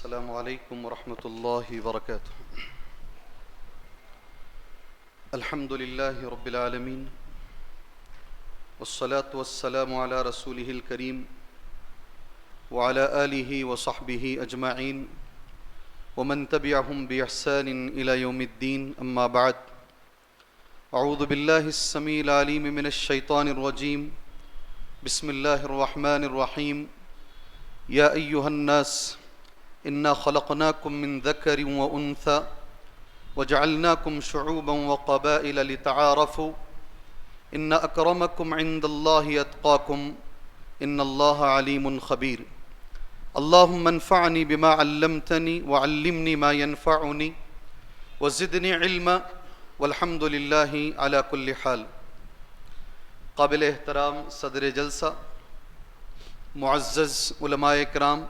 السلام علیکم ورحمۃ اللہ وبرکاتہ۔ الحمد للہ رب العالمین والصلاة والسلام علی رسولہ الکریم وعلی آلہ وصحبہ اجمعین ومن تبعہم بإحسان الی یوم الدین، اما بعد۔ اعوذ باللہ السمیع العلیم من الشیطان الرجیم، بسم اللہ الرحمن الرحیم۔ یا ایہا الناس انا خلقناکم من ذکر وانثی وجعلناکم شعوبا وقبائل لتعارفوا ان اکرمکم عند اللہ اتقاکم ان اللہ علیم خبیر۔ اللہم انفعنی بما علمتنی وعلمنی ما ینفعنی وزدنی علما والحمد للہ علی کل حال۔ قابل احترام صدر جلسہ، معزز علماء کرام،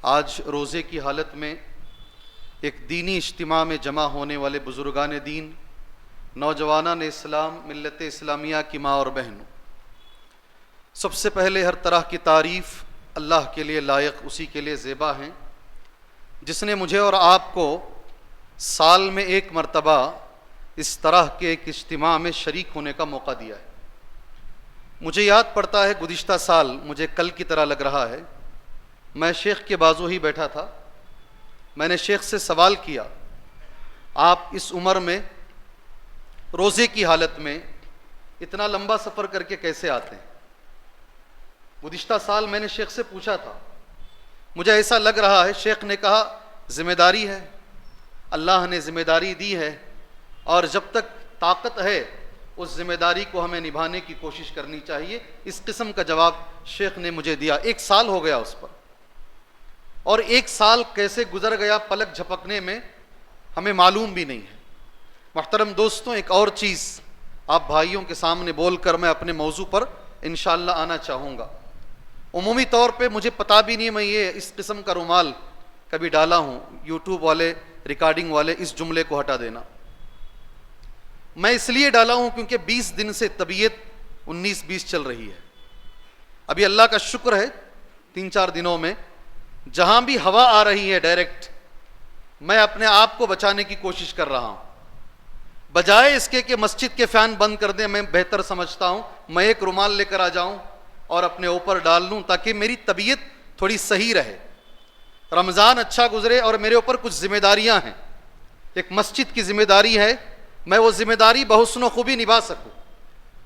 آج روزے کی حالت میں ایک دینی اجتماع میں جمع ہونے والے بزرگان دین، نوجوانان اسلام، ملت اسلامیہ کی ماں اور بہنوں، سب سے پہلے ہر طرح کی تعریف اللہ کے لیے لائق، اسی کے لیے زیبا ہیں جس نے مجھے اور آپ کو سال میں ایک مرتبہ اس طرح کے ایک اجتماع میں شریک ہونے کا موقع دیا ہے۔ مجھے یاد پڑتا ہے گزشتہ سال، مجھے کل کی طرح لگ رہا ہے، میں شیخ کے بازو ہی بیٹھا تھا۔ میں نے شیخ سے سوال کیا، آپ اس عمر میں روزے کی حالت میں اتنا لمبا سفر کر کے کیسے آتے ہیں؟ گزشتہ سال میں نے شیخ سے پوچھا تھا، مجھے ایسا لگ رہا ہے۔ شیخ نے کہا ذمہ داری ہے، اللہ نے ذمہ داری دی ہے اور جب تک طاقت ہے اس ذمہ داری کو ہمیں نبھانے کی کوشش کرنی چاہیے۔ اس قسم کا جواب شیخ نے مجھے دیا۔ ایک سال ہو گیا اس پر، اور ایک سال کیسے گزر گیا پلک جھپکنے میں ہمیں معلوم بھی نہیں ہے۔ محترم دوستوں، ایک اور چیز آپ بھائیوں کے سامنے بول کر میں اپنے موضوع پر انشاءاللہ آنا چاہوں گا۔ عمومی طور پہ مجھے پتا بھی نہیں میں یہ اس قسم کا رومال کبھی ڈالا ہوں۔ یوٹیوب والے، ریکارڈنگ والے اس جملے کو ہٹا دینا۔ میں اس لیے ڈالا ہوں کیونکہ 20 دن سے طبیعت 19-20 چل رہی ہے۔ ابھی اللہ کا شکر ہے 3-4 دنوں میں جہاں بھی ہوا آ رہی ہے ڈائریکٹ، میں اپنے آپ کو بچانے کی کوشش کر رہا ہوں۔ بجائے اس کے کہ مسجد کے فین بند کر دیں، میں بہتر سمجھتا ہوں میں ایک رومال لے کر آ جاؤں اور اپنے اوپر ڈال لوں تاکہ میری طبیعت تھوڑی صحیح رہے، رمضان اچھا گزرے۔ اور میرے اوپر کچھ ذمہ داریاں ہیں، ایک مسجد کی ذمہ داری ہے، میں وہ ذمہ داری بحسن و خوبی نبھا سکوں،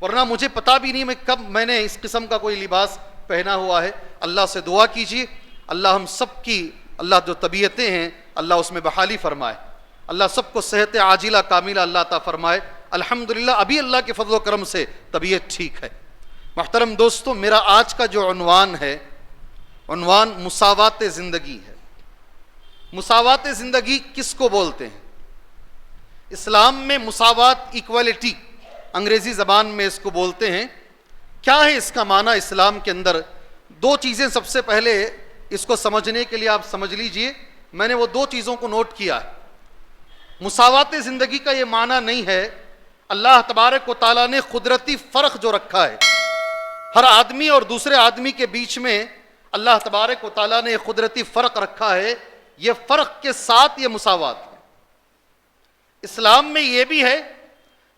ورنہ مجھے پتا بھی نہیں میں کب میں نے اس قسم کا کوئی لباس پہنا ہوا ہے۔ اللہ سے دعا کیجیے اللہ ہم سب کی، اللہ جو طبیعتیں ہیں اللہ اس میں بحالی فرمائے، اللہ سب کو صحت عاجلہ کاملہ اللہ عطا فرمائے۔ الحمدللہ ابھی اللہ کے فضل و کرم سے طبیعت ٹھیک ہے۔ محترم دوستو، میرا آج کا جو عنوان ہے، عنوان مساوات زندگی ہے۔ مساوات زندگی کس کو بولتے ہیں؟ اسلام میں مساوات، ایکوالٹی، انگریزی زبان میں اس کو بولتے ہیں۔ کیا ہے اس کا معنی اسلام کے اندر؟ دو چیزیں سب سے پہلے اس کو سمجھنے کے لیے آپ سمجھ لیجئے۔ میں نے وہ دو چیزوں کو نوٹ کیا ہے۔ مساوات زندگی کا یہ معنی نہیں ہے اللہ تبارک و تعالیٰ نے قدرتی فرق جو رکھا ہے ہر آدمی اور دوسرے آدمی کے بیچ میں، اللہ تبارک و تعالیٰ نے قدرتی فرق رکھا ہے، یہ فرق کے ساتھ یہ مساوات ہے۔ اسلام میں یہ بھی ہے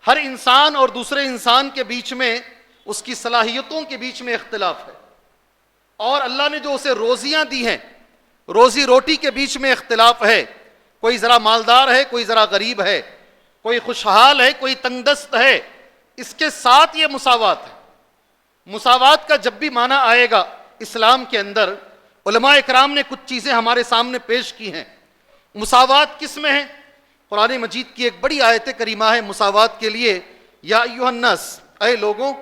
ہر انسان اور دوسرے انسان کے بیچ میں اس کی صلاحیتوں کے بیچ میں اختلاف ہے، اور اللہ نے جو اسے روزیاں دی ہیں، روزی روٹی کے بیچ میں اختلاف ہے۔ کوئی ذرا مالدار ہے، کوئی ذرا غریب ہے، کوئی خوشحال ہے، کوئی تنگ دست ہے، اس کے ساتھ یہ مساوات ہے۔ مساوات کا جب بھی معنی آئے گا اسلام کے اندر، علماء اکرام نے کچھ چیزیں ہمارے سامنے پیش کی ہیں۔ مساوات کس میں ہے؟ قرآن مجید کی ایک بڑی آیت کریمہ ہے مساوات کے لیے۔ یا ایھا الناس، اے لوگوں،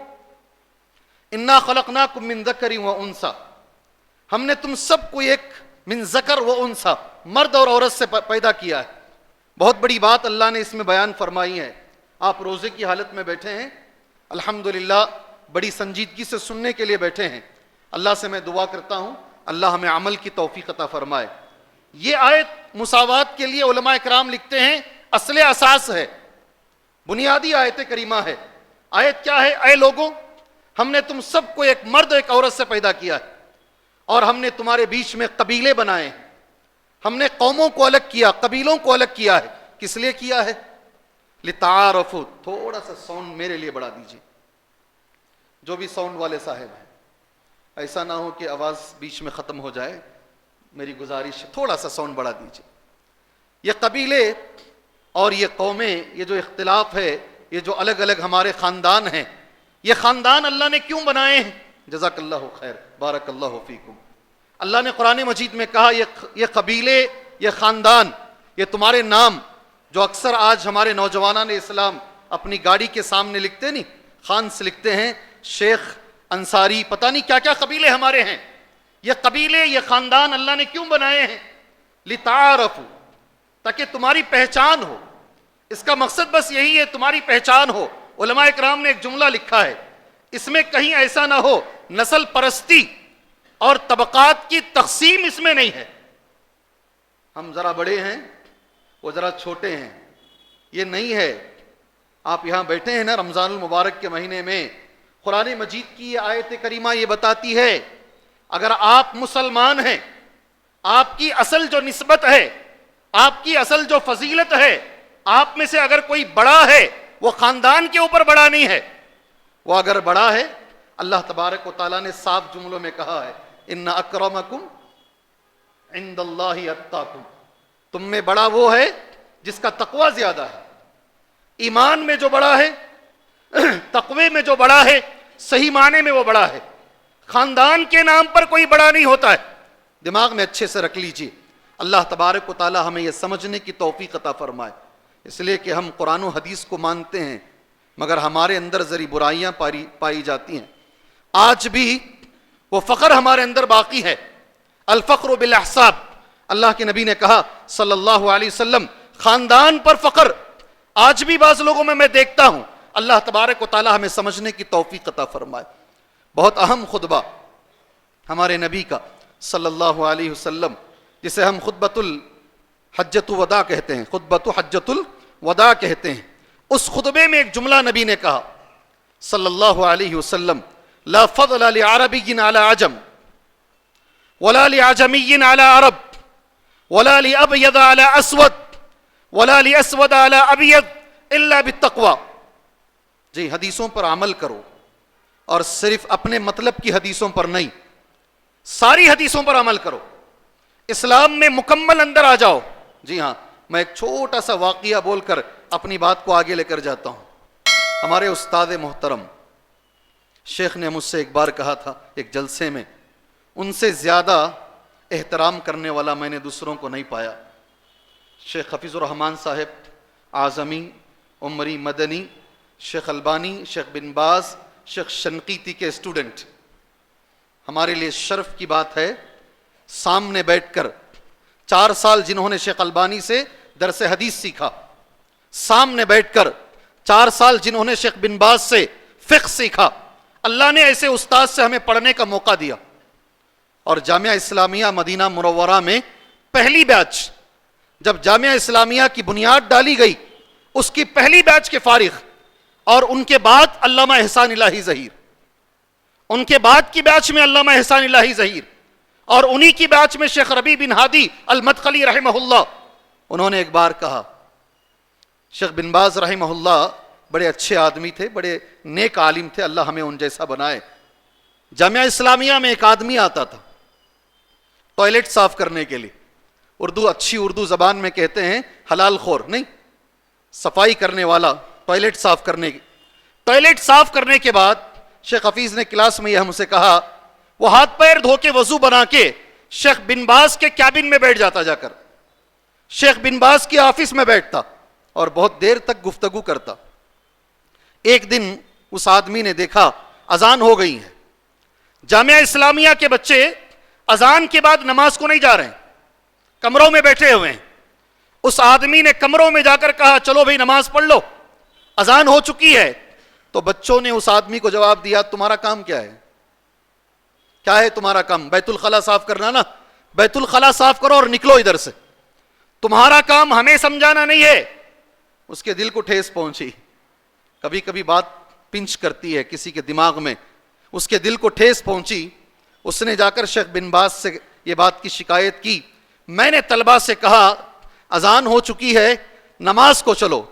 انا خلقناکم من ذکر و انثی، ہم نے تم سب کو ایک من ذکر و انثی، مرد اور عورت سے پیدا کیا ہے۔ بہت بڑی بات اللہ نے اس میں بیان فرمائی ہے۔ آپ روزے کی حالت میں بیٹھے ہیں، الحمدللہ بڑی سنجیدگی سے سننے کے لیے بیٹھے ہیں۔ اللہ سے میں دعا کرتا ہوں اللہ ہمیں عمل کی توفیق عطا فرمائے۔ یہ آیت مساوات کے لیے علماء اکرام لکھتے ہیں اصل اساس ہے، بنیادی آیت کریمہ ہے۔ آیت کیا ہے؟ اے لوگوں، ہم نے تم سب کو ایک مرد ایک عورت سے پیدا کیا ہے، اور ہم نے تمہارے بیچ میں قبیلے بنائے ہیں، ہم نے قوموں کو الگ کیا، قبیلوں کو الگ کیا ہے. کس لیے کیا ہے؟ لتعارفوا. تھوڑا سا ساؤنڈ میرے لیے بڑھا دیجیے، جو بھی ساؤنڈ والے صاحب ہیں. ایسا نہ ہو کہ آواز بیچ میں ختم ہو جائے، میری گزارش تھوڑا سا ساؤنڈ بڑھا دیجیے. یہ قبیلے اور یہ قومیں، یہ جو اختلاف ہے، یہ جو الگ الگ ہمارے خاندان ہیں، یہ خاندان اللہ نے کیوں بنائے ہیں؟ جزاک اللہ خیر، بارک اللہ فیکم. اللہ نے قرآن مجید میں کہا یہ قبیلے، یہ خاندان، یہ تمہارے نام جو اکثر آج ہمارے نوجوانان اسلام اپنی گاڑی کے سامنے لکھتے نہیں، خان سے لکھتے ہیں شیخ، انصاری، پتہ نہیں کیا کیا قبیلے ہمارے ہیں. یہ قبیلے، یہ خاندان اللہ نے کیوں بنائے ہیں؟ لتعارفوا، تاکہ تمہاری پہچان ہو. اس کا مقصد بس یہی ہے، تمہاری پہچان ہو. علماء اکرام نے ایک جملہ لکھا ہے، اس میں کہیں ایسا نہ ہو نسل پرستی اور طبقات کی تقسیم اس میں نہیں ہے. ہم ذرا بڑے ہیں، وہ ذرا چھوٹے ہیں، یہ نہیں ہے. آپ یہاں بیٹھے ہیں نا رمضان المبارک کے مہینے میں، قرآن مجید کی یہ آیت کریمہ یہ بتاتی ہے اگر آپ مسلمان ہیں، آپ کی اصل جو نسبت ہے، آپ کی اصل جو فضیلت ہے، آپ میں سے اگر کوئی بڑا ہے، وہ خاندان کے اوپر بڑا نہیں ہے. وہ اگر بڑا ہے، اللہ تبارک و تعالیٰ نے صاف جملوں میں کہا ہے ان اکرمکم عند اللہ اتقاکم، تم میں بڑا وہ ہے جس کا تقوی زیادہ ہے. ایمان میں جو بڑا ہے، تقوی میں جو بڑا ہے، صحیح معنی میں وہ بڑا ہے. خاندان کے نام پر کوئی بڑا نہیں ہوتا ہے. دماغ میں اچھے سے رکھ لیجئے. اللہ تبارک و تعالی ہمیں یہ سمجھنے کی توفیق عطا فرمائے. اس لیے کہ ہم قرآن و حدیث کو مانتے ہیں مگر ہمارے اندر ذری برائیاں پائی جاتی ہیں. آج بھی وہ فخر ہمارے اندر باقی ہے، الفخر بالاحساب. اللہ کے نبی نے کہا صلی اللہ علیہ وسلم، خاندان پر فخر آج بھی بعض لوگوں میں دیکھتا ہوں. اللہ تبارک و تعالی ہمیں سمجھنے کی توفیق عطا فرمائے. بہت اہم خطبہ ہمارے نبی کا صلی اللہ علیہ وسلم، جسے ہم خطبۃ الحجۃ الوداع کہتے ہیں، خطبۃ حجۃ الوداع کہتے ہیں. اس خطبے میں ایک جملہ نبی نے کہا صلی اللہ علیہ وسلم، لا فضل لعربی علی عجم ولا لعجمی علی عرب ولا لابیض علی اسود ولا لاسود علی ابیض الا بالتقوی. جی، حدیثوں پر عمل کرو، اور صرف اپنے مطلب کی حدیثوں پر نہیں، ساری حدیثوں پر عمل کرو، اسلام میں مکمل اندر آ جاؤ. جی ہاں، میں ایک چھوٹا سا واقعہ بول کر اپنی بات کو آگے لے کر جاتا ہوں. ہمارے استاد محترم شیخ نے مجھ سے ایک بار کہا تھا ایک جلسے میں، ان سے زیادہ احترام کرنے والا میں نے دوسروں کو نہیں پایا. شیخ حفیظ الرحمان صاحب اعظمی، عمری مدنی، شیخ البانی، شیخ بن باز، شیخ شنقیطی کے اسٹوڈنٹ. ہمارے لیے شرف کی بات ہے سامنے بیٹھ کر 4 سال جنہوں نے شیخ البانی سے درس حدیث سیکھا، سامنے بیٹھ کر 4 سال جنہوں نے شیخ بن باز سے فقہ سیکھا، اللہ نے ایسے استاد سے ہمیں پڑھنے کا موقع دیا. اور جامعہ اسلامیہ مدینہ منورہ میں پہلی بیچ، جب جامعہ اسلامیہ کی بنیاد ڈالی گئی، اس کی پہلی بیچ کے فارغ، اور ان کے بعد علامہ احسان الہی ظہیر، ان کے بعد کی بیچ میں علامہ احسان الہی ظہیر، اور انہی کی بیچ میں شیخ ربیع بن ہادی المدخلی رحمہ اللہ. انہوں نے ایک بار کہا، شیخ بن باز رحمہ اللہ بڑے اچھے آدمی تھے، بڑے نیک عالم تھے، اللہ ہمیں ان جیسا بنائے. جامعہ اسلامیہ میں ایک آدمی آتا تھا ٹوائلٹ صاف کرنے کے لیے، اچھی اردو زبان میں کہتے ہیں حلال خور، نہیں، صفائی کرنے والا، ٹوائلٹ صاف کرنے کے بعد شیخ حفیظ نے کلاس میں یہ ہم سے کہا، وہ ہاتھ پیر دھو کے وضو بنا کے شیخ بن باز کے کیبن میں بیٹھ جاتا، جا کر شیخ بن باز کے آفس میں بیٹھتا اور بہت دیر تک گفتگو کرتا. ایک دن اس آدمی نے دیکھا اذان ہو گئی ہے، جامعہ اسلامیہ کے بچے اذان کے بعد نماز کو نہیں جا رہے ہیں، کمروں میں بیٹھے ہوئے ہیں. اس آدمی نے کمروں میں جا کر کہا چلو بھائی نماز پڑھ لو، اذان ہو چکی ہے. تو بچوں نے اس آدمی کو جواب دیا تمہارا کام کیا ہے؟ کیا ہے تمہارا کام؟ بیت الخلا صاف کرنا نا، بیت الخلا صاف کرو اور نکلو ادھر سے، تمہارا کام ہمیں سمجھانا نہیں ہے. اس کے دل کو ٹھیس پہنچی. کبھی کبھی بات پنچ کرتی ہے کسی کے دماغ میں، اس کے دل کو ٹھیس پہنچی. اس نے جا کر شیخ بن باز سے یہ بات کی شکایت کی، میں نے طلبہ سے کہا اذان ہو چکی ہے نماز کو چلو،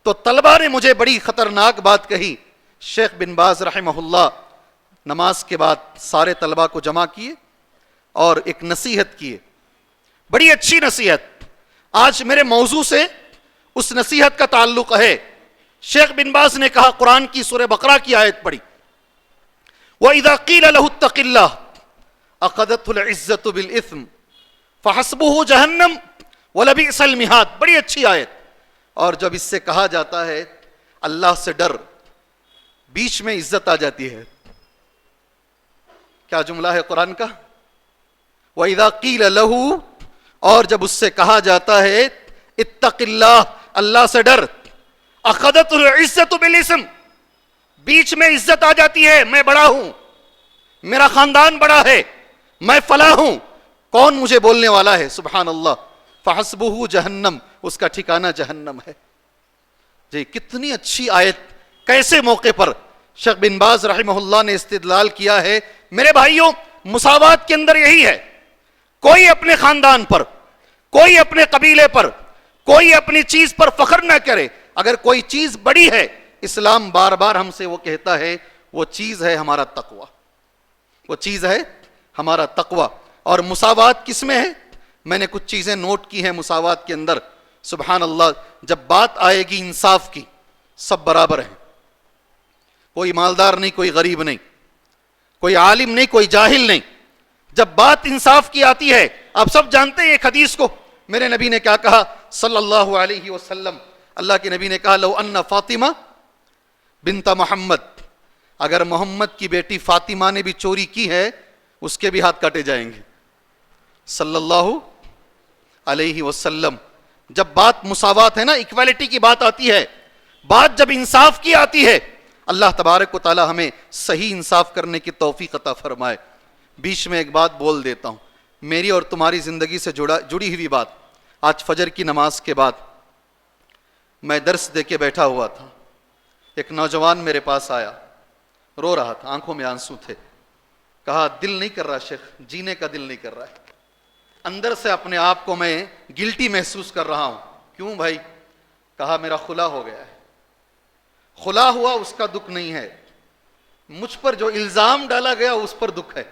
تو طلبہ نے مجھے بڑی خطرناک بات کہی. شیخ بن باز رحمہ اللہ نماز کے بعد سارے طلبہ کو جمع کیے اور ایک نصیحت کیے، بڑی اچھی نصیحت. آج میرے موضوع سے اس نصیحت کا تعلق ہے. شیخ بن باز نے کہا، قرآن کی سورہ بقرہ کی آیت پڑھی، وَإِذَا قِيلَ لَهُ اتَّقِ اللَّهَ أَخَذَتْهُ الْعِزَّةُ بِالْإِثْمِ فَحَسْبُهُ جَهَنَّمُ وَلَبِئْسَ الْمِهَادُ. بڑی اچھی آیت. اور جب اس سے کہا جاتا ہے اللہ سے ڈر، بیچ میں عزت آ جاتی ہے. کیا جملہ ہے قرآن کا؟ وَإِذَا قِيلَ لَهُ، اور جب اس سے کہا جاتا ہے اتق اللہ، اللہ سے ڈر، اخذت العزت بالاسم، بیچ میں عزت آ جاتی ہے. میں بڑا ہوں، میرا خاندان بڑا ہے، میں فلاں ہوں، کون مجھے بولنے والا ہے؟ سبحان اللہ. فحسبہ جہنم، اس کا ٹھکانہ جہنم ہے. جی کتنی اچھی آیت، کیسے موقع پر شیخ بن باز رحمہ اللہ نے استدلال کیا ہے. میرے بھائیوں، مساوات کے اندر یہی ہے، کوئی اپنے خاندان پر، کوئی اپنے قبیلے پر، کوئی اپنی چیز پر فخر نہ کرے. اگر کوئی چیز بڑی ہے، اسلام بار بار ہم سے وہ کہتا ہے وہ چیز ہے ہمارا تقوی، وہ چیز ہے ہمارا تقوی. اور مساوات کس میں ہے؟ میں نے کچھ چیزیں نوٹ کی ہیں مساوات کے اندر. سبحان اللہ، جب بات آئے گی انصاف کی، سب برابر ہیں، کوئی مالدار نہیں، کوئی غریب نہیں، کوئی عالم نہیں، کوئی جاہل نہیں. جب بات انصاف کی آتی ہے، آپ سب جانتے ہیں ایک حدیث کو، میرے نبی نے کیا کہا صلی اللہ علیہ وسلم. اللہ کے نبی نے کہا لو ان فاطمہ بنت محمد، اگر محمد کی بیٹی فاطمہ نے بھی چوری کی ہے اس کے بھی ہاتھ کاٹے جائیں گے. صلی اللہ علیہ وسلم. جب بات مساوات ہے نا، ایکویلٹی کی بات آتی ہے، بات جب انصاف کی آتی ہے، اللہ تبارک و تعالی ہمیں صحیح انصاف کرنے کی توفیق عطا فرمائے. بیچ میں ایک بات بول دیتا ہوں، میری اور تمہاری زندگی سے جڑی ہوئی بات. آج فجر کی نماز کے بعد میں درس دے کے بیٹھا ہوا تھا، ایک نوجوان میرے پاس آیا، رو رہا تھا، آنکھوں میں آنسو تھے. کہا دل نہیں کر رہا شیخ، جینے کا دل نہیں کر رہا ہے، اندر سے اپنے آپ کو میں گلٹی محسوس کر رہا ہوں. کیوں بھائی؟ کہا میرا خلا ہو گیا ہے. خلا ہوا اس کا دکھ نہیں ہے، مجھ پر جو الزام ڈالا گیا اس پر دکھ ہے.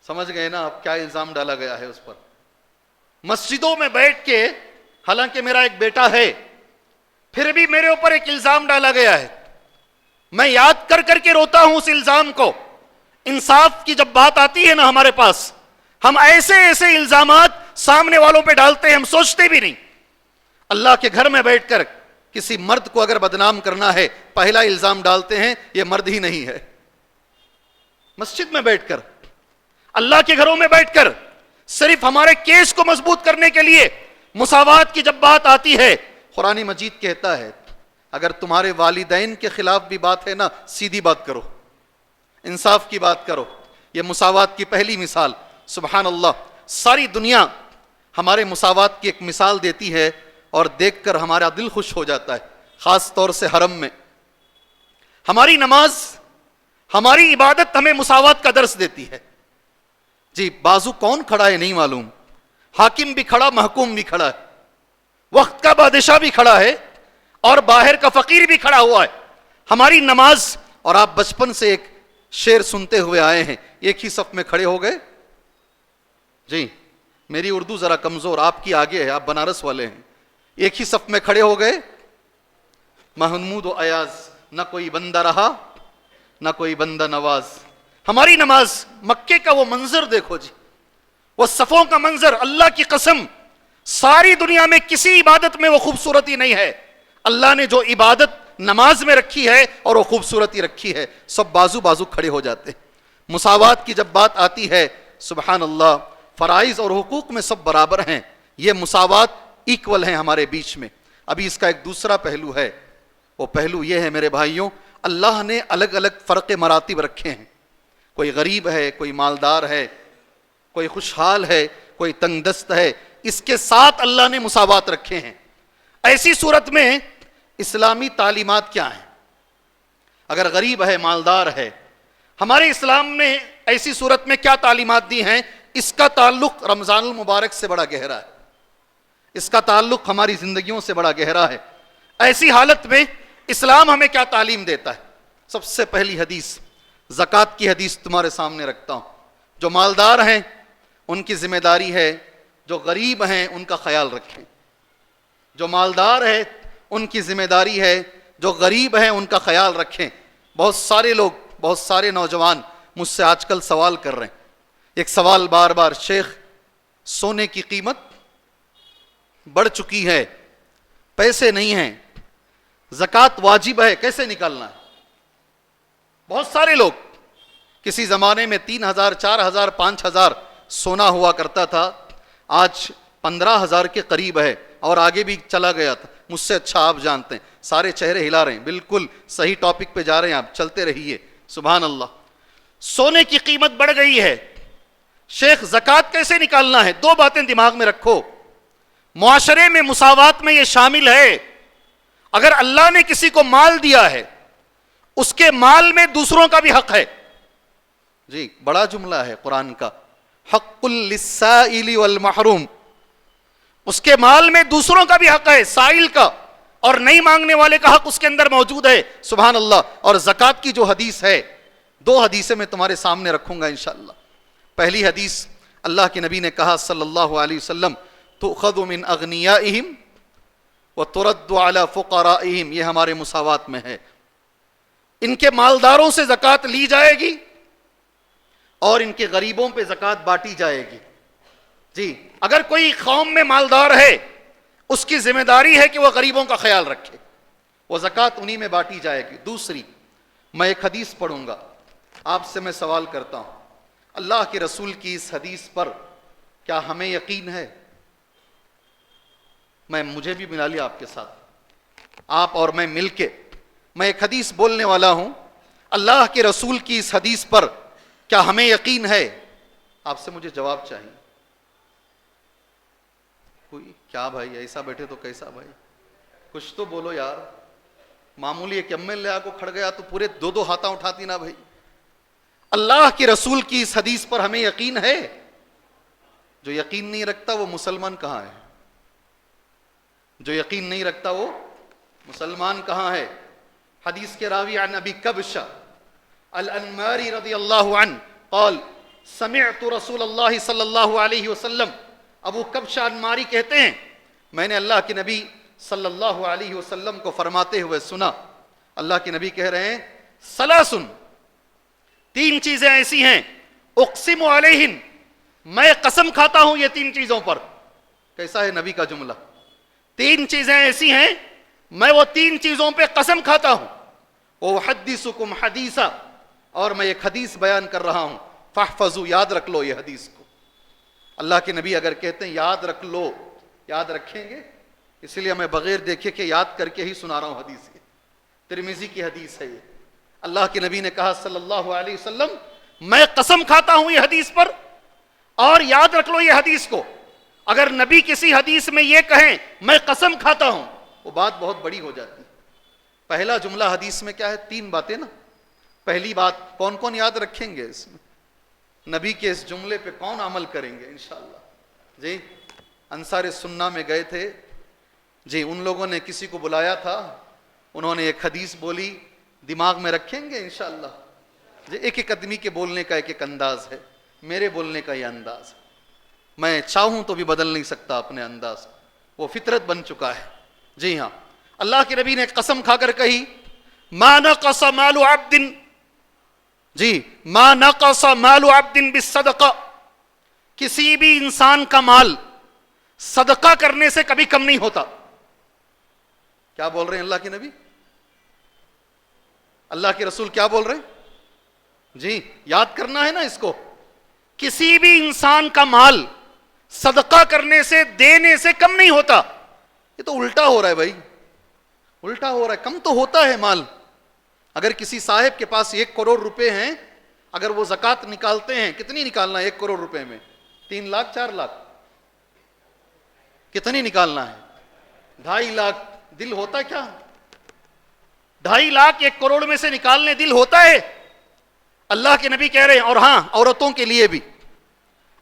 سمجھ گئے نا آپ کیا الزام ڈالا گیا ہے اس پر؟ مسجدوں میں بیٹھ کے، حالانکہ میرا ایک بیٹا ہے، پھر بھی میرے اوپر ایک الزام ڈالا گیا ہے. میں یاد کر کر کے روتا ہوں اس الزام کو. انصاف کی جب بات آتی ہے نا ہمارے پاس، ہم ایسے ایسے الزامات سامنے والوں پہ ڈالتے ہیں، ہم سوچتے بھی نہیں. اللہ کے گھر میں بیٹھ کر کسی مرد کو اگر بدنام کرنا ہے، پہلا الزام ڈالتے ہیں یہ مرد ہی نہیں ہے. مسجد میں بیٹھ کر، اللہ کے گھروں میں بیٹھ کر، صرف ہمارے کیس کو مضبوط کرنے کے لیے مساوات کی جب بات آتی ہے، قرآن مجید کہتا ہے اگر تمہارے والدین کے خلاف بھی بات ہے نا، سیدھی بات کرو، انصاف کی بات کرو. یہ مساوات کی پہلی مثال. سبحان اللہ، ساری دنیا ہمارے مساوات کی ایک مثال دیتی ہے اور دیکھ کر ہمارا دل خوش ہو جاتا ہے. خاص طور سے حرم میں ہماری نماز، ہماری عبادت ہمیں مساوات کا درس دیتی ہے. جی بازو کون کھڑا ہے نہیں معلوم، حاکم بھی کھڑا، محکوم بھی کھڑا ہے، وقت کا بادشاہ بھی کھڑا ہے اور باہر کا فقیر بھی کھڑا ہوا ہے. ہماری نماز، اور آپ بچپن سے ایک شعر سنتے ہوئے آئے ہیں، ایک ہی صف میں کھڑے ہو گئے. جی میری اردو ذرا کمزور، آپ کی آگے ہے، آپ بنارس والے ہیں. ایک ہی صف میں کھڑے ہو گئے، محمود و ایاز، نہ کوئی بندہ رہا نہ کوئی بندہ نواز. ہماری نماز، مکے کا وہ منظر دیکھو جی، وہ صفوں کا منظر، اللہ کی قسم ساری دنیا میں کسی عبادت میں وہ خوبصورتی نہیں ہے. اللہ نے جو عبادت نماز میں رکھی ہے اور وہ خوبصورتی رکھی ہے، سب بازو بازو کھڑے ہو جاتے ہیں. مساوات کی جب بات آتی ہے، سبحان اللہ، فرائض اور حقوق میں سب برابر ہیں. یہ مساوات ایکول ہیں ہمارے بیچ میں. ابھی اس کا ایک دوسرا پہلو ہے، وہ پہلو یہ ہے میرے بھائیوں، اللہ نے الگ الگ فرق مراتب رکھے ہیں. کوئی غریب ہے، کوئی مالدار ہے، کوئی خوشحال ہے، کوئی تنگ دست ہے. اس کے ساتھ اللہ نے مساوات رکھے ہیں. ایسی صورت میں اسلامی تعلیمات کیا ہیں؟ اگر غریب ہے، مالدار ہے، ہمارے اسلام نے ایسی صورت میں کیا تعلیمات دی ہیں اس کا تعلق رمضان المبارک سے بڑا گہرا ہے، اس کا تعلق ہماری زندگیوں سے بڑا گہرا ہے۔ ایسی حالت میں اسلام ہمیں کیا تعلیم دیتا ہے؟ سب سے پہلی حدیث، زکوٰۃ کی حدیث تمہارے سامنے رکھتا ہوں۔ جو مالدار ہیں ان کی ذمہ داری ہے جو غریب ہیں ان کا خیال رکھیں۔ جو مالدار ہے ان کی ذمہ داری ہے جو غریب ہیں ان کا خیال رکھیں۔ بہت سارے لوگ، بہت سارے نوجوان مجھ سے آج کل سوال کر رہے ہیں، ایک سوال بار بار، شیخ سونے کی قیمت بڑھ چکی ہے، پیسے نہیں ہیں، زکوٰۃ واجب ہے، کیسے نکالنا ہے؟ بہت سارے لوگ، کسی زمانے میں 3,000 4,000 5,000 سونا ہوا کرتا تھا، آج 15,000 کے قریب ہے اور آگے بھی چلا گیا تھا۔ مجھ سے اچھا آپ جانتے ہیں، سارے چہرے ہلا رہے ہیں، بالکل صحیح ٹاپک پہ جا رہے ہیں آپ، چلتے رہیے۔ سبحان اللہ، سونے کی قیمت بڑھ گئی ہے، شیخ زکوٰۃ کیسے نکالنا ہے؟ دو باتیں دماغ میں رکھو، معاشرے میں مساوات میں یہ شامل ہے، اگر اللہ نے کسی کو مال دیا ہے اس کے مال میں دوسروں کا بھی حق ہے۔ جی بڑا جملہ ہے قرآن کا، حق للسائل والمحروم، اس کے مال میں دوسروں کا بھی حق ہے، سائل کا اور نہیں مانگنے والے کا حق اس کے اندر موجود ہے۔ سبحان اللہ۔ اور زکوٰۃ کی جو حدیث ہے، دو حدیثیں میں تمہارے سامنے رکھوں گا انشاءاللہ۔ پہلی حدیث، اللہ کے نبی نے کہا صلی اللہ علیہ وسلم، تؤخذ من اغنیائہم وترد علی فقرائہم، یہ ہمارے مساوات میں ہے، ان کے مالداروں سے زکوٰۃ لی جائے گی اور ان کے غریبوں پہ زکوٰۃ بانٹی جائے گی۔ جی اگر کوئی قوم میں مالدار ہے اس کی ذمہ داری ہے کہ وہ غریبوں کا خیال رکھے، وہ زکوٰۃ انہی میں بانٹی جائے گی۔ دوسری، میں ایک حدیث پڑھوں گا، آپ سے میں سوال کرتا ہوں، اللہ کے رسول کی اس حدیث پر کیا ہمیں یقین ہے؟ مجھے بھی ملا لیا آپ کے ساتھ، آپ اور میں مل کے، میں ایک حدیث بولنے والا ہوں، اللہ کے رسول کی اس حدیث پر کیا ہمیں یقین ہے؟ آپ سے مجھے جواب چاہیے۔ کوئی کیا بھائی، ایسا بیٹھے تو کیسا بھائی، کچھ تو بولو یار، معمولی ایک MLA کو کھڑ گیا تو پورے دو ہاتھاں اٹھاتی نا بھائی۔ اللہ کے رسول کی اس حدیث پر ہمیں یقین ہے؟ جو یقین نہیں رکھتا وہ مسلمان کہاں ہے؟ جو یقین نہیں رکھتا وہ مسلمان کہاں ہے؟ حدیث کے راوی عن ابی کبشہ الانماری رضی اللہ عنہ قال سمعت رسول اللہ صلی اللہ علیہ وسلم، ابو کبشہ انماری کہتے ہیں میں نے اللہ کے نبی صلی اللہ علیہ وسلم کو فرماتے ہوئے سنا، اللہ کے نبی کہہ رہے ہیں ثلاث، تین چیزیں ایسی ہیں، اقسم علیہن، میں قسم کھاتا ہوں یہ تین چیزوں پر۔ کیسا ہے نبی کا جملہ؟ تین چیزیں ایسی ہیں میں وہ تین چیزوں پہ قسم کھاتا ہوں، وَأُحَدِّثُكُمْ حَدِيثًا، اور میں ایک حدیث بیان کر رہا ہوں، فاحفظوا، یاد رکھ لو یہ حدیث کو۔ اللہ کے نبی اگر کہتے ہیں یاد رکھ لو، یاد رکھیں گے؟ اس لیے میں بغیر دیکھے کہ یاد کر کے ہی سنا رہا ہوں حدیث یہ، ترمذی کی حدیث ہے یہ۔ اللہ کے نبی نے کہا صلی اللہ علیہ وسلم، میں قسم کھاتا ہوں یہ حدیث پر، اور یاد رکھ لو یہ حدیث کو۔ اگر نبی کسی حدیث میں یہ کہیں میں قسم کھاتا ہوں، وہ بات بہت بڑی ہو جاتی ہے۔ پہلا جملہ حدیث میں کیا ہے؟ تین باتیں نا۔ پہلی بات کون کون یاد رکھیں گے اس میں؟ نبی کے اس جملے پہ کون عمل کریں گے انشاءاللہ؟ جی انصار سنہ میں گئے تھے، جی ان لوگوں نے کسی کو بلایا تھا، انہوں نے ایک حدیث بولی، دماغ میں رکھیں گے انشاءاللہ؟ جی ایک ایک آدمی کے بولنے کا ایک ایک انداز ہے، میرے بولنے کا یہ انداز ہے، میں چاہوں تو بھی بدل نہیں سکتا اپنے انداز، وہ فطرت بن چکا ہے۔ جی ہاں، اللہ کے نبی نے قسم کھا کر کہی ما نقص مال عبد، جی ما نقص مال عبد بالصدقہ، کسی بھی انسان کا مال صدقہ کرنے سے کبھی کم نہیں ہوتا۔ کیا بول رہے ہیں اللہ کے نبی؟ اللہ کے رسول کیا بول رہے ہیں؟ جی یاد کرنا ہے نا اس کو، کسی بھی انسان کا مال صدقہ کرنے سے، دینے سے کم نہیں ہوتا۔ یہ تو الٹا ہو رہا ہے بھائی، الٹا ہو رہا ہے، کم تو ہوتا ہے مال۔ اگر کسی صاحب کے پاس 1 کروڑ روپے ہیں، اگر وہ زکوٰۃ نکالتے ہیں، کتنی نکالنا ہے 1 کروڑ روپے میں؟ 3 لاکھ 4 لاکھ؟ کتنی نکالنا ہے؟ 2.5 لاکھ۔ دل ہوتا کیا؟ 2.5 لاکھ 1 کروڑ میں سے نکالنے دل ہوتا ہے؟ اللہ کے نبی کہہ رہے ہیں، اور ہاں عورتوں کے لیے بھی،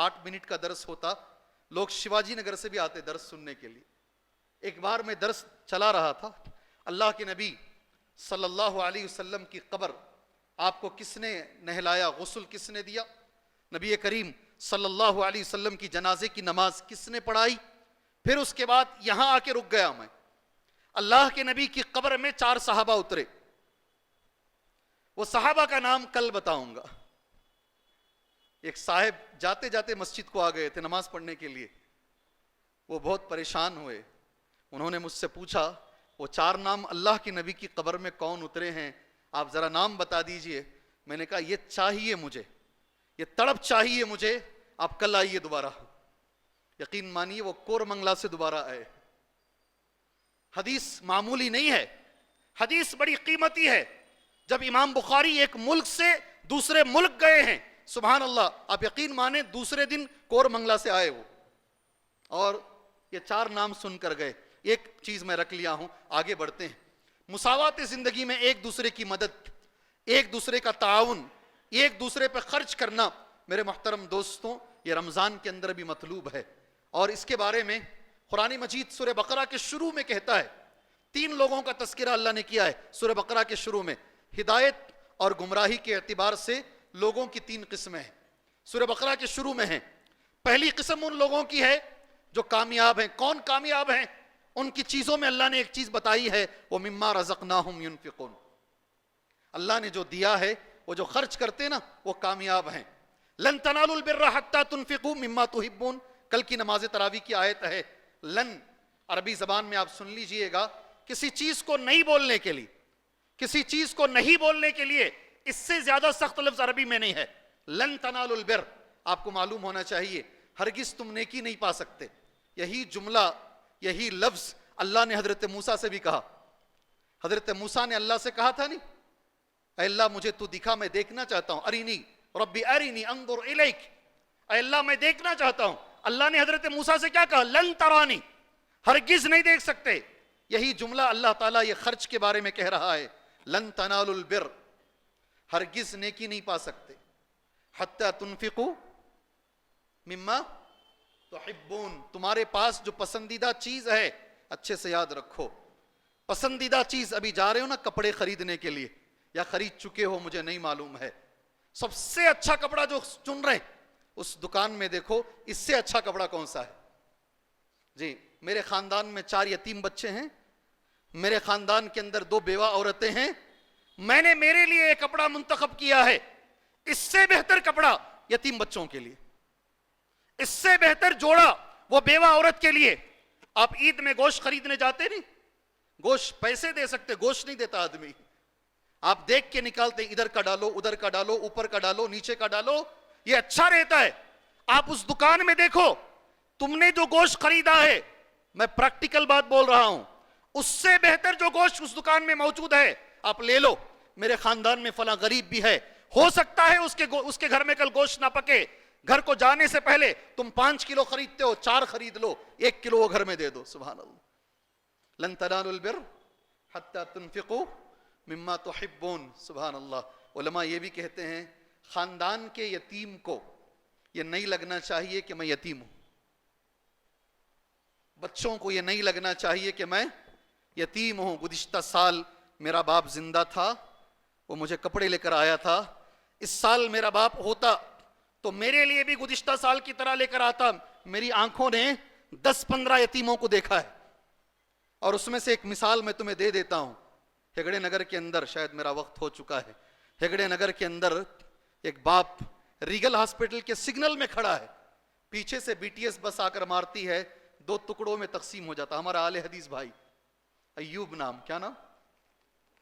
8 منٹ کا درس ہوتا. لوگ شیواجی نگر سے بھی آتے درس سننے کے لیے. ایک بار میں درس چلا رہا تھا, اللہ کے نبی صلی اللہ علیہ وسلم کی قبر آپ کو کس نے نہلایا, غسل کس نے دیا, نبی کریم صلی اللہ علیہ وسلم کی جنازے کی نماز کس نے پڑھائی. پھر اس کے بعد یہاں آ کے رک گیا میں. اللہ کے نبی کی قبر میں 4 صحابہ اترے. وہ صحابہ کا نام کل بتاؤں گا. ایک صاحب جاتے جاتے مسجد کو آ گئے تھے نماز پڑھنے کے لیے. وہ بہت پریشان ہوئے. انہوں نے مجھ سے پوچھا وہ 4 نام اللہ کے نبی کی قبر میں کون اترے ہیں, آپ ذرا نام بتا دیجئے. میں نے کہا یہ چاہیے مجھے, یہ تڑپ چاہیے مجھے, آپ کل آئیے دوبارہ. یقین مانیے وہ کور منگلا سے دوبارہ آئے. حدیث معمولی نہیں ہے, حدیث بڑی قیمتی ہے. جب امام بخاری ایک ملک سے دوسرے ملک گئے ہیں, سبحان اللہ, آپ یقین مانیں دوسرے دن کور منگلا سے آئے وہ, اور یہ 4 نام سن کر گئے. ایک چیز میں رکھ لیا ہوں, آگے بڑھتے ہیں. مساوات زندگی میں ایک دوسرے کی مدد, ایک دوسرے کا تعاون, ایک دوسرے پہ خرچ کرنا میرے محترم دوستوں یہ رمضان کے اندر بھی مطلوب ہے. اور اس کے بارے میں قرآن مجید سورہ بقرہ کے شروع میں کہتا ہے. 3 لوگوں کا تذکرہ اللہ نے کیا ہے سورہ بقرہ کے شروع میں. ہدایت اور گمراہی کے اعتبار سے لوگوں کی 3 قسمیں ہیں, سورہ بقرہ کے شروع میں ہیں. پہلی قسم ان لوگوں کی ہے جو کامیاب ہیں. کون کامیاب ہیں؟ ان کی چیزوں میں اللہ نے ایک چیز بتائی ہے, وہ مما رزقناہم ینفقون. اللہ نے جو دیا ہے وہ جو خرچ کرتے نا وہ کامیاب ہیں. لن تنالوا البر حتى تنفقوا مما تحبون, کل کی نماز تراویح کی آیت ہے. لن عربی زبان میں آپ سن لیجئے گا, کسی چیز کو نہیں بولنے کے لیے, کسی چیز کو نہیں بولنے کے لیے اس سے زیادہ سخت لفظ عربی میں نہیں ہے. لن تنالوا البر, آپ کو معلوم ہونا چاہیے ہرگز تم نیکی نہیں پا سکتے. یہی جملہ, یہی لفظ اللہ نے حضرت موسیٰ سے بھی کہا. حضرت موسیٰ نے اللہ سے کہا تھا نہیں, اے اللہ مجھے تو دکھا, میں دیکھنا چاہتا ہوں. ارینی ربی ارینی انظر الیک, اے اللہ میں دیکھنا چاہتا ہوں. اللہ نے حضرت موسیٰ سے کیا کہا؟ لن ترانی, ہرگز نہیں دیکھ سکتے. یہی جملہ اللہ تعالیٰ یہ خرچ کے بارے میں کہہ رہا ہے. لن تنالوا البر, ہرگز نیکی نہیں پا سکتے. حتی تنفقوا مما تحبون, تمہارے پاس جو پسندیدہ چیز ہے, اچھے سے یاد رکھو, پسندیدہ چیز. ابھی جا رہے ہو نا کپڑے خریدنے کے لیے, یا خرید چکے ہو مجھے نہیں معلوم ہے, سب سے اچھا کپڑا جو چن رہے اس دکان میں دیکھو اس سے اچھا کپڑا کون سا ہے. جی میرے خاندان میں 4 یتیم بچے ہیں, میرے خاندان کے اندر 2 بیوہ عورتیں ہیں. میں نے میرے لیے ایک کپڑا منتخب کیا ہے, اس سے بہتر کپڑا یتیم بچوں کے لیے, اس سے بہتر جوڑا وہ بیوہ عورت کے لیے. آپ عید میں گوشت خریدنے جاتے نہیں, گوشت پیسے دے سکتے, گوشت نہیں دیتا آدمی. آپ دیکھ کے نکالتے, ادھر کا ڈالو, ادھر کا ڈالو, اوپر کا ڈالو, نیچے کا ڈالو, یہ اچھا رہتا ہے. آپ اس دکان میں دیکھو, تم نے جو گوشت خریدا ہے, میں پریکٹیکل بات بول رہا ہوں, اس سے بہتر جو گوشت اس دکان میں موجود ہے آپ لے لو. میرے خاندان میں فلاں غریب بھی ہے, ہو سکتا ہے اس کے گھر میں کل گوشت نہ پکے, گھر کو جانے سے پہلے تم 5 کلو خریدتے ہو, 4 خرید لو, 1 کلو وہ گھر میں دے دو. سبحان اللہ. لن تنالوا البر حتى تنفقوا مما تحبون. سبحان اللہ. علماء یہ بھی کہتے ہیں خاندان کے یتیم کو یہ نہیں لگنا چاہیے کہ میں یتیم ہوں, بچوں کو یہ نہیں لگنا چاہیے کہ میں یتیم ہوں. گزشتہ سال میرا باپ زندہ تھا, وہ مجھے کپڑے لے کر آیا تھا. اس سال میرا باپ ہوتا تو میرے لیے بھی گزشتہ سال کی طرح لے کر آتا. میری آنکھوں نے 10-15 یتیموں کو دیکھا ہے, اور اس میں سے ایک مثال میں تمہیں دے دیتا ہوں. ہگڑے نگر کے اندر, شاید میرا وقت ہو چکا ہے, ہگڑے نگر کے اندر ایک باپ ریگل ہاسپٹل کے سگنل میں کھڑا ہے, پیچھے سے BTS بس آ کر مارتی ہے, 2 ٹکڑوں میں تقسیم ہو جاتا. ہمارا اہل حدیث بھائی ایوب نام, کیا نام؟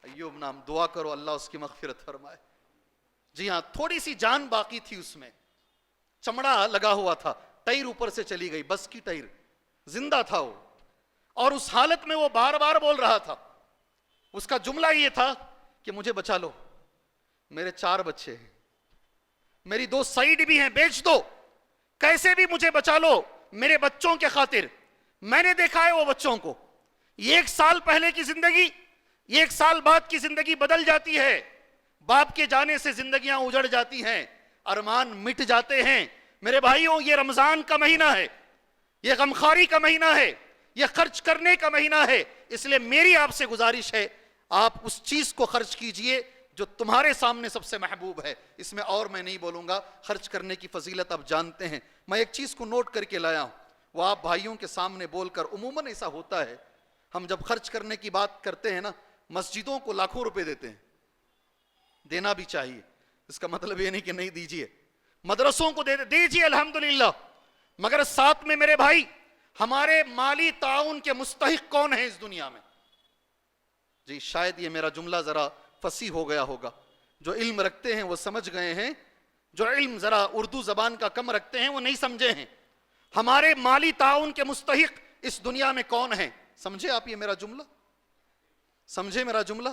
ایوب نام. دعا کرو اللہ اس کی مغفرت فرمائے. جی ہاں, تھوڑی سی جان باقی تھی اس میں, چمڑا لگا ہوا تھا, ٹائر اوپر سے چلی گئی, بس کی ٹائر, زندہ تھا وہ. اور اس حالت میں وہ بار بار بول رہا تھا, اس کا جملہ یہ تھا کہ مجھے بچا لو, میرے 4 بچے ہیں, میری 2 سائیڈ بھی ہیں, بیچ دو, کیسے بھی مجھے بچا لو میرے بچوں کے خاطر. میں نے دیکھا ہے وہ بچوں کو, 1 سال پہلے کی زندگی 1 سال بعد کی زندگی بدل جاتی ہے. باپ کے جانے سے زندگیاں اجڑ جاتی ہیں, ارمان مٹ جاتے ہیں۔ میرے بھائیوں، یہ رمضان کا مہینہ ہے، یہ غمخواری کا مہینہ ہے، یہ خرچ کرنے کا مہینہ ہے۔ اس لیے میری آپ سے گزارش ہے، آپ اس چیز کو خرچ کیجئے جو تمہارے سامنے سب سے محبوب ہے۔ اس میں اور میں نہیں بولوں گا، خرچ کرنے کی فضیلت آپ جانتے ہیں۔ میں ایک چیز کو نوٹ کر کے لایا ہوں، وہ آپ بھائیوں کے سامنے بول کر، عموماً ایسا ہوتا ہے، ہم جب خرچ کرنے کی بات کرتے ہیں نا، مسجدوں کو لاکھوں روپے دیتے ہیں، دینا بھی چاہیے، اس کا مطلب یہ نہیں کہ نہیں دیجئے، مدرسوں کو دیجئے الحمدللہ، مگر ساتھ میں میرے بھائی ہمارے مالی تعاون کے مستحق کون ہیں اس دنیا میں؟ جی شاید یہ میرا جملہ ذرا فصیح ہو گیا ہوگا، جو علم رکھتے ہیں وہ سمجھ گئے ہیں، جو علم ذرا اردو زبان کا کم رکھتے ہیں وہ نہیں سمجھے ہیں۔ ہمارے مالی تعاون کے مستحق اس دنیا میں کون ہیں؟ سمجھے آپ یہ میرا جملہ؟ سمجھے میرا جملہ؟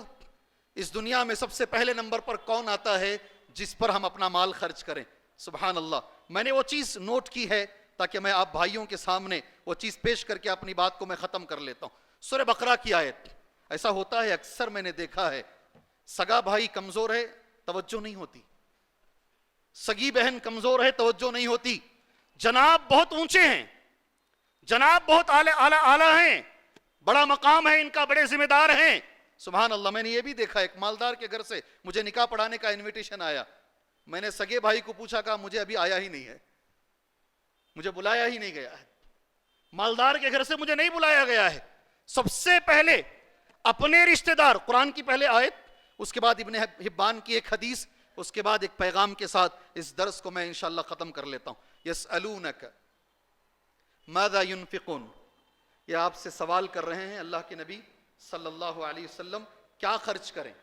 اس دنیا میں سب سے پہلے نمبر پر کون آتا ہے جس پر ہم اپنا مال خرچ کریں؟ سبحان اللہ، میں نے وہ چیز نوٹ کی ہے تاکہ میں آپ بھائیوں کے سامنے وہ چیز پیش کر کے اپنی بات کو میں ختم کر لیتا ہوں۔ سورہ بقرہ کی آیت، ایسا ہوتا ہے اکثر میں نے دیکھا ہے، سگا بھائی کمزور ہے توجہ نہیں ہوتی، سگی بہن کمزور ہے توجہ نہیں ہوتی، جناب بہت اونچے ہیں، جناب بہت اعلیٰ ہیں، بڑا مقام ہے ان کا، بڑے ذمہ دار ہیں، سبحان اللہ۔ میں نے یہ بھی دیکھا، ایک مالدار کے گھر سے مجھے نکاح پڑھانے کا انویٹیشن آیا، میں نے سگے بھائی کو پوچھا، کہا مجھے ابھی آیا ہی نہیں ہے، مجھے بلایا ہی نہیں گیا ہے، مالدار کے گھر سے مجھے نہیں بلایا گیا ہے۔ سب سے پہلے اپنے رشتہ دار، قرآن کی پہلے آیت، اس کے بعد ابن حبان کی ایک حدیث، اس کے بعد ایک پیغام کے ساتھ اس درس کو میں انشاءاللہ ختم کر لیتا ہوں۔ یسألونک ماذا ينفقون، یہ آپ سے سوال کر رہے ہیں اللہ کے نبی صلی اللہ علیہ وسلم، کیا خرچ کریں،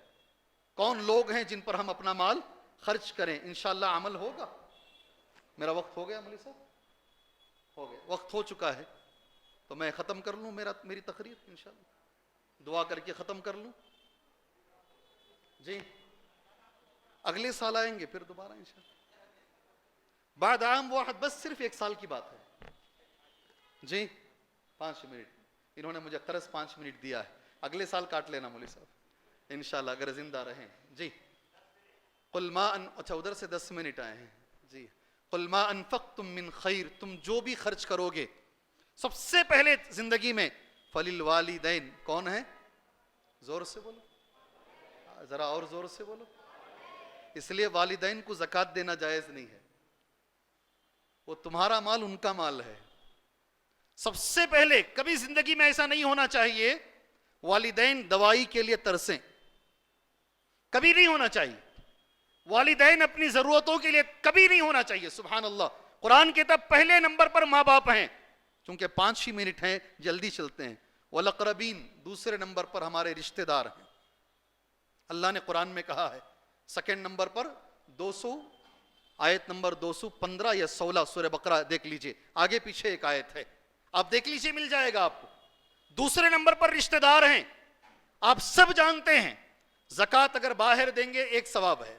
کون لوگ ہیں جن پر ہم اپنا مال خرچ کریں؟ انشاءاللہ عمل ہوگا۔ میرا وقت ہو گیا مولوی صاحب؟ ہو گیا، وقت ہو چکا ہے، تو میں ختم کر لوں میری تقریر انشاءاللہ، دعا کر کے ختم کر لوں۔ جی اگلے سال آئیں گے پھر دوبارہ انشاءاللہ، بعد عام واحد، بس صرف 1 سال کی بات ہے۔ جی 5 منٹ، انہوں نے مجھے قرض 5 منٹ دیا ہے، اگلے سال کاٹ لینا مولوی صاحب انشاءاللہ اگر زندہ رہیں۔ جی قل ما اچھا ادھر سے 10 منٹ آئے ہیں۔ جی قل ما انفقتم من خیر، تم جو بھی خرچ کرو گے، سب سے پہلے زندگی میں فللوالدین، کون ہے؟ زور سے بولو، ذرا اور زور سے بولو۔ اس لیے والدین کو زکوٰۃ دینا جائز نہیں ہے، وہ تمہارا مال ان کا مال ہے۔ سب سے پہلے کبھی زندگی میں ایسا نہیں ہونا چاہیے والدین دوائی کے لیے ترسیں، کبھی نہیں ہونا چاہیے، والدین اپنی ضرورتوں کے لیے کبھی نہیں ہونا چاہیے۔ سبحان اللہ، قرآن کے تب پہلے نمبر پر ماں باپ ہیں، چونکہ 5 ہی منٹ ہیں جلدی چلتے ہیں۔ والاقربین، دوسرے نمبر پر ہمارے رشتہ دار ہیں، اللہ نے قرآن میں کہا ہے۔ سیکنڈ نمبر پر 200 آیت نمبر 215 یا 16 سورہ بقرہ دیکھ لیجئے، آگے پیچھے ایک آیت ہے، آپ دیکھ لیجئے مل جائے گا آپ کو۔ دوسرے نمبر پر رشتہ دار ہیں، آپ سب جانتے ہیں زکوٰۃ اگر باہر دیں گے ایک ثواب ہے،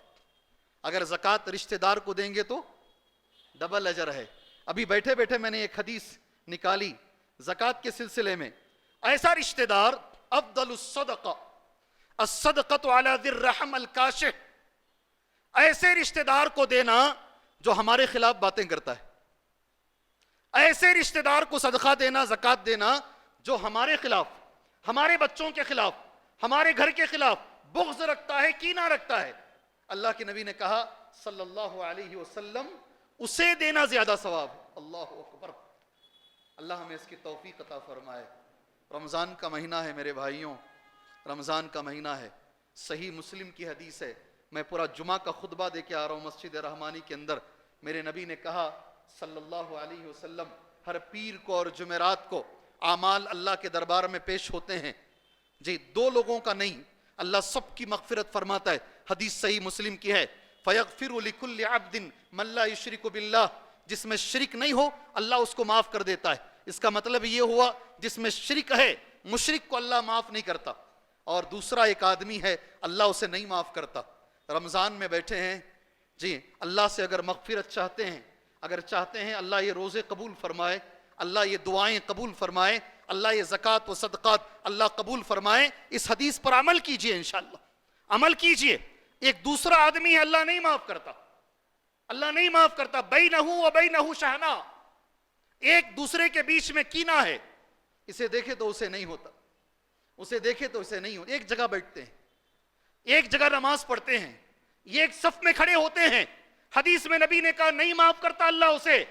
اگر زکوٰۃ رشتہ دار کو دیں گے تو ڈبل اجر ہے۔ ابھی بیٹھے بیٹھے میں نے ایک حدیث نکالی زکوٰۃ کے سلسلے میں، ایسا رشتہ دار افضل الصدقہ الصدقۃ علی ذی الرحم الکاشح، ایسے رشتہ دار کو دینا جو ہمارے خلاف باتیں کرتا ہے، ایسے رشتہ دار کو صدقہ دینا، زکوٰۃ دینا جو ہمارے خلاف، ہمارے بچوں کے خلاف، ہمارے گھر کے خلاف بغض رکھتا ہے، کینہ رکھتا ہے۔ اللہ کے نبی نے کہا صلی اللہ علیہ وسلم، اسے دینا زیادہ ثواب ہے۔ اللہ اکبر، اللہ ہمیں اس کی توفیق عطا فرمائے۔ رمضان کا مہینہ ہے میرے بھائیوں، رمضان کا مہینہ ہے، صحیح مسلم کی حدیث ہے، میں پورا جمعہ کا خطبہ دے کے آ رہا ہوں مسجد رحمانی کے اندر۔ میرے نبی نے کہا صلی اللہ علیہ وسلم، ہر پیر کو اور جمعرات کو اعمال اللہ کے دربار میں پیش ہوتے ہیں، جی 2 لوگوں کا نہیں، اللہ سب کی مغفرت فرماتا ہے۔ حدیث صحیح مسلم کی ہے، فَيَغْفِرُ لِكُلِّ عَبْدٍ مَنْ لَا يُشْرِكُ بِاللَّهِ، جس میں شرک نہیں ہو اللہ اس کو معاف کر دیتا ہے۔ اس کا مطلب یہ ہوا جس میں شرک ہے، مشرک کو اللہ معاف نہیں کرتا، اور دوسرا ایک آدمی ہے اللہ اسے نہیں معاف کرتا۔ رمضان میں بیٹھے ہیں، جی اللہ سے اگر مغفرت چاہتے ہیں، اگر چاہتے ہیں اللہ یہ روزے قبول فرمائے، اللہ یہ دعائیں قبول فرمائے، اللہ یہ زکوٰۃ و صدقات اللہ قبول فرمائے، اس حدیث پر عمل کیجئے، انشاءاللہ عمل کیجئے۔ ایک دوسرا آدمی ہے اللہ نہیں معاف کرتا، اللہ نہیں معاف کرتا. بینہ و بینہ شحنا, ایک دوسرے کے بیچ میں کینہ ہے, اسے دیکھے تو اسے نہیں ہوتا, اسے دیکھے تو اسے نہیں ہوتا. ایک جگہ بیٹھتے ہیں, ایک جگہ نماز پڑھتے ہیں, یہ ایک صف میں کھڑے ہوتے ہیں. حدیث میں نبی نے کہا نہیں معاف کرتا اللہ اسے.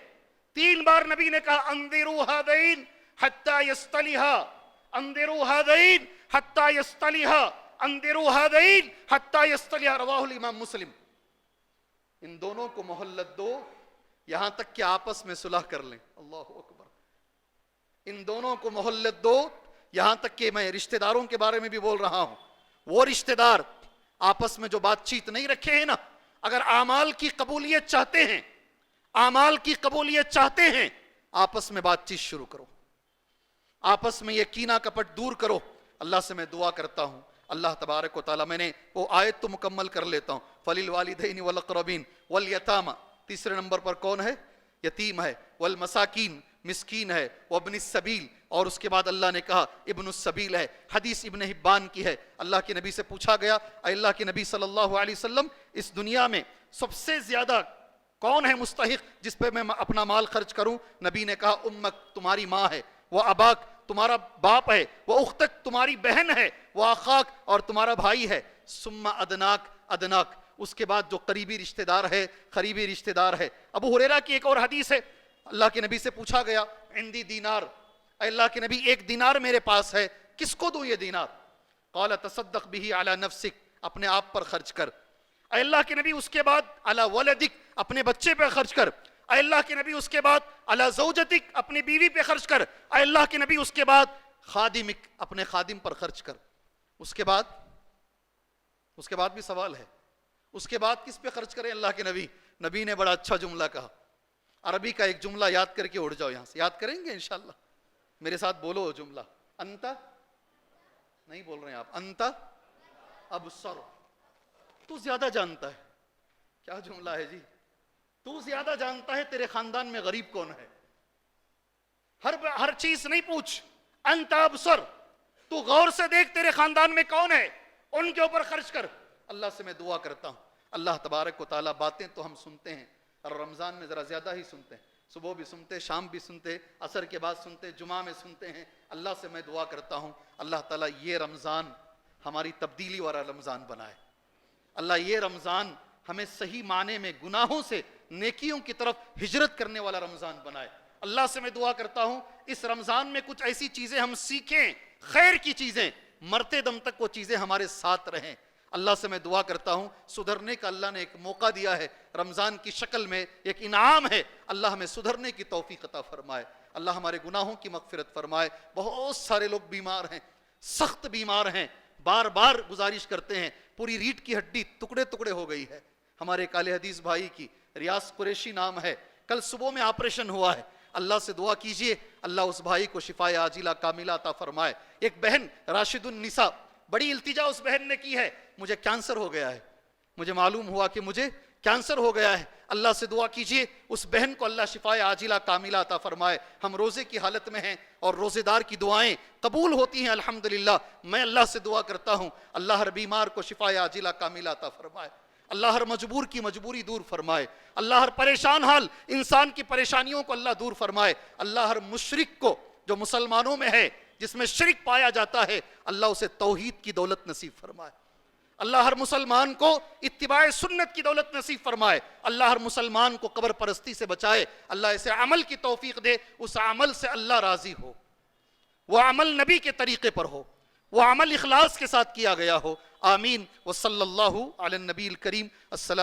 3 بار نبی نے کہا انذروا ہذین حتی یصطلحا, انذروا ہذین حتی یصطلحا, انذروا ہذین حتی یصطلحا, رواہ الامام مسلم. ان دونوں کو مہلت دو یہاں تک کہ آپس میں صلح کر لیں. اللہ اکبر. ان دونوں کو مہلت دو یہاں تک کہ, میں رشتہ داروں کے بارے میں بھی بول رہا ہوں, وہ رشتہ دار آپس میں جو بات چیت نہیں رکھے ہیں نا, اگر اعمال کی قبولیت چاہتے ہیں, اعمال کی قبولیت چاہتے ہیں, آپس میں بات چیت شروع کرو, آپس میں یہ کینہ کپٹ دور کرو. اللہ سے میں دعا کرتا ہوں اللہ تبارک و تعالیٰ, میں نے وہ آیت تو مکمل کر لیتا ہوں, فَلِلْوَالِدَيْنِ وَالْأَقْرَبِينَ وَالْيَتَامَى, تیسرے نمبر پر کون ہے؟ یتیم ہے. وَالْمَسَاكِينَ, مسکین ہے. وَابْنِ السَّبِيلِ, اور اس کے بعد اللہ نے کہا ابن السبیل ہے. حدیث ابن حبان کی ہے. اللہ کے نبی سے پوچھا گیا اے اللہ کے نبی صلی اللہ علیہ وسلم, اس دنیا میں سب سے زیادہ کون ہے مستحق جس پہ میں اپنا مال خرچ کروں؟ نبی نے کہا امک, تمہاری ماں ہے. وہ اباک, تمہارا باپ ہے. وہ اختک, تمہاری بہن ہے. وہ اخاک, اور تمہارا بھائی ہے. ثم ادناک ادناک, اس کے بعد جو قریبی رشتہ دار ہے, قریبی رشتہ دار ہے. ابو ہریرہ کی ایک اور حدیث ہے, اللہ کے نبی سے پوچھا گیا عندی دینار, اے اللہ کے نبی 1 دینار میرے پاس ہے, کس کو دوں یہ دینار؟ قال تصدق به علی نفسک, اپنے آپ پر خرچ کر. اے اللہ کے نبی اس کے بعد علی ولدک, اپنے بچے پہ خرچ کر. اے اللہ کے نبی اس کے بعد علی زوجتک, اپنی بیوی پہ خرچ کر. اے اللہ کے نبی اس کے بعد خادمک, اپنے خادم پر خرچ کر. اس کے بعد بھی سوال ہے, اس کے بعد کس پہ خرچ کریں اللہ کے نبی؟ نبی نے بڑا اچھا جملہ کہا, عربی کا ایک جملہ یاد کر کے اڑ جاؤ یہاں سے. یاد کریں گے انشاءاللہ؟ میرے ساتھ بولو جملہ, انتا, نہیں بول رہے ہیں آپ, انتا ابصر, تو زیادہ جانتا ہے. کیا جملہ ہے جی, تو زیادہ جانتا ہے تیرے خاندان میں غریب کون ہے. ہر چیز نہیں پوچھ, انتا ابصر, تو غور سے دیکھ تیرے خاندان میں کون ہے, ان کے اوپر خرچ کر. اللہ سے میں دعا کرتا ہوں اللہ تبارک و تعالیٰ, باتیں تو ہم سنتے ہیں اور رمضان میں ذرا زیادہ ہی سنتے ہیں, صبح بھی سنتے, شام بھی سنتے, عصر کے بعد سنتے, جمعہ میں سنتے ہیں. اللہ سے میں دعا کرتا ہوں اللہ تعالیٰ یہ رمضان ہماری تبدیلی والا رمضان بنائے. اللہ یہ رمضان ہمیں صحیح معنی میں گناہوں سے نیکیوں کی طرف ہجرت کرنے والا رمضان بنائے. اللہ سے میں دعا کرتا ہوں اس رمضان میں کچھ ایسی چیزیں ہم سیکھیں, خیر کی چیزیں, مرتے دم تک وہ چیزیں ہمارے ساتھ رہیں. اللہ سے میں دعا کرتا ہوں سدھرنے کا اللہ نے ایک موقع دیا ہے, رمضان کی شکل میں ایک انعام ہے. اللہ ہمیں سدھرنے کی توفیق عطا فرمائے. اللہ ہمارے گناہوں کی مغفرت فرمائے. بہت سارے لوگ بیمار ہیں, سخت بیمار ہیں, بار بار گزارش کرتے ہیں, پوری ریڑھ کی ہڈی ٹکڑے ٹکڑے ہو گئی ہے. ہمارے ایک اہل حدیث بھائی کی, ریاض قریشی نام ہے, کل صبح میں آپریشن ہوا ہے. اللہ سے دعا کیجئے اللہ اس بھائی کو شفاء عاجلہ کاملہ عطا فرمائے. ایک بہن راشد النساء, بڑی التجا اس بہن نے کی ہے, مجھے کینسر ہو گیا ہے, مجھے معلوم ہوا کہ مجھے کینسر ہو گیا ہے. اللہ سے دعا کیجئے اس بہن کو اللہ شفاء عاجلہ کاملہ عطا فرمائے. ہم روزے کی حالت میں ہیں اور روزے دار کی دعائیں قبول ہوتی ہیں الحمدللہ. میں اللہ سے دعا کرتا ہوں اللہ ہر بیمار کو شفاء عاجلہ کاملہ عطا فرمائے. اللہ ہر مجبور کی مجبوری دور فرمائے. اللہ ہر پریشان حال انسان کی پریشانیوں کو اللہ دور فرمائے. اللہ ہر مشرک کو جو مسلمانوں میں ہے جس میں شرک پایا جاتا ہے اللہ اسے توحید کی دولت نصیب فرمائے. اللہ ہر مسلمان کو اتباع سنت کی دولت نصیب فرمائے. اللہ ہر مسلمان کو قبر پرستی سے بچائے. اللہ اسے عمل کی توفیق دے, اس عمل سے اللہ راضی ہو, وہ عمل نبی کے طریقے پر ہو, وہ عمل اخلاص کے ساتھ کیا گیا ہو. آمین. وصلی اللہ علی النبی الکریم. السلام